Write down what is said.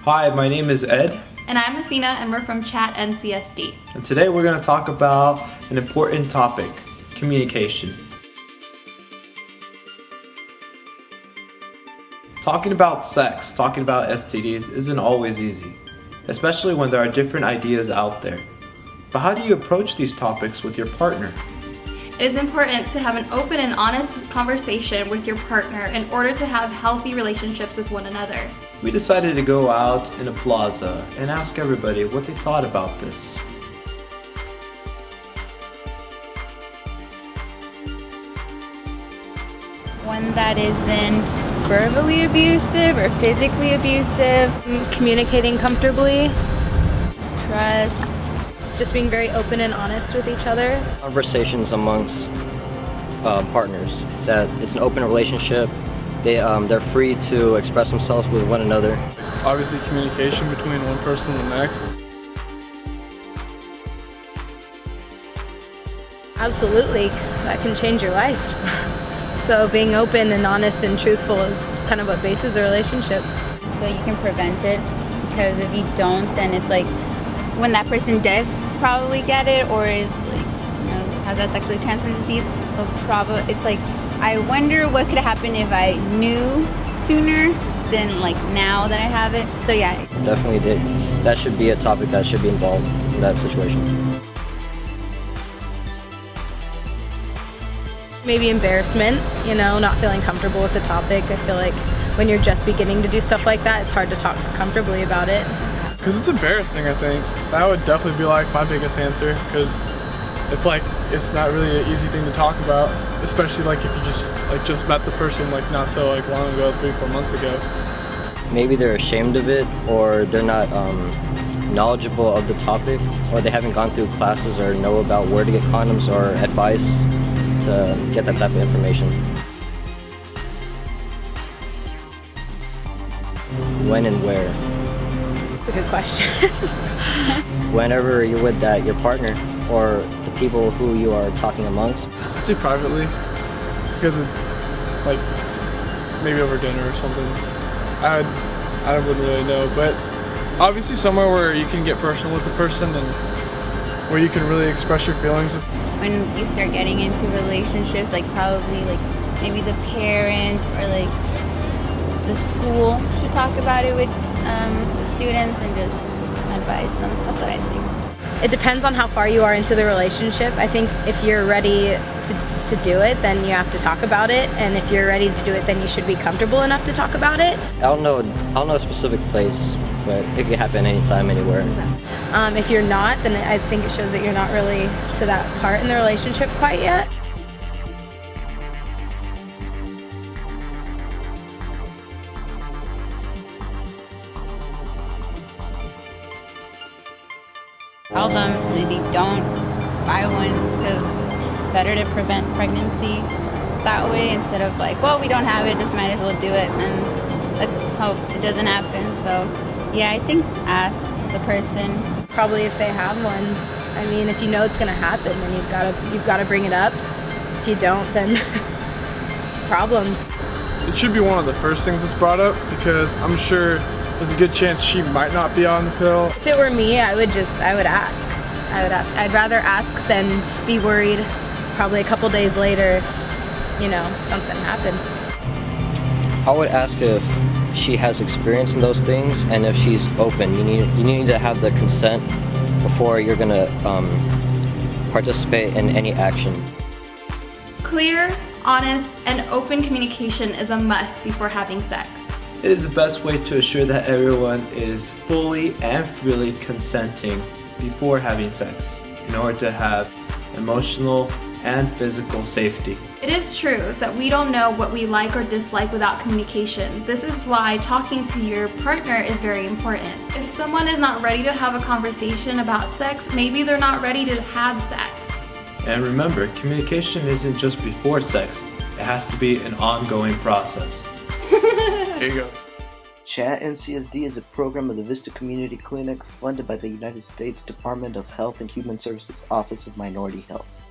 Hi, my name is Ed. And I'm Athena, and we're from Chat NCSD. And today we're going to talk about an important topic, communication. Talking about sex, talking about STDs isn't always easy, especially when there are different ideas out there. But how do you approach these topics with your partner? It is important to have an open and honest conversation with your partner in order to have healthy relationships with one another. We decided to go out in a plaza and ask everybody what they thought about this. One that isn't verbally abusive or physically abusive, communicating comfortably, trust, just being very open and honest with each other. Conversations amongst partners, that it's an open relationship. They're free to express themselves with one another. Obviously communication between one person and the next. Absolutely, that can change your life. So being open and honest and truthful is kind of what bases a relationship. So you can prevent it, because if you don't, then it's like when that person does probably get it or is like, has that sexually transmitted disease, it's like, I wonder what could happen if I knew sooner than like now that I have it. So yeah. Definitely did. That should be a topic that should be involved in that situation. Maybe embarrassment, not feeling comfortable with the topic. I feel like when you're just beginning to do stuff like that, it's hard to talk comfortably about it. Because it's embarrassing, I think. That would definitely be like my biggest answer, because it's like, it's not really an easy thing to talk about, especially like if you just met the person like not so like long ago, 3-4 months ago. Maybe they're ashamed of it, or they're not knowledgeable of the topic, or they haven't gone through classes or know about where to get condoms or advice to get that type of information. When and where? That's a good question. Whenever you're with your partner or the people who you are talking amongst. I'd say privately, because like maybe over dinner or something. I wouldn't really know, but obviously somewhere where you can get personal with the person and where you can really express your feelings. When you start getting into relationships, like probably like maybe the parents or like the school should talk about it with the students and just advise them. That's what I think. It depends on how far you are into the relationship. I think if you're ready to do it, then you have to talk about it. And if you're ready to do it, then you should be comfortable enough to talk about it. I don't know a specific place, but it could happen anytime, anywhere. If you're not, then I think it shows that you're not really to that part in the relationship quite yet. Tell them maybe don't buy one, because it's better to prevent pregnancy that way instead of like, well, we don't have it, just might as well do it, and let's hope it doesn't happen. So yeah, I think ask the person. Probably if they have one. I mean, if you know it's gonna happen, then you've gotta bring it up. If you don't, then it's problems. It should be one of the first things that's brought up, because I'm sure there's a good chance she might not be on the pill. If it were me, I would ask. I'd rather ask than be worried probably a couple days later if, something happened. I would ask if she has experience in those things, and if she's open. You need to have the consent before you're gonna participate in any action. Clear, honest, and open communication is a must before having sex. It is the best way to assure that everyone is fully and freely consenting before having sex in order to have emotional and physical safety. It is true that we don't know what we like or dislike without communication. This is why talking to your partner is very important. If someone is not ready to have a conversation about sex, maybe they're not ready to have sex. And remember, communication isn't just before sex. It has to be an ongoing process. There you go. Chat NCSD is a program of the Vista Community Clinic funded by the United States Department of Health and Human Services Office of Minority Health.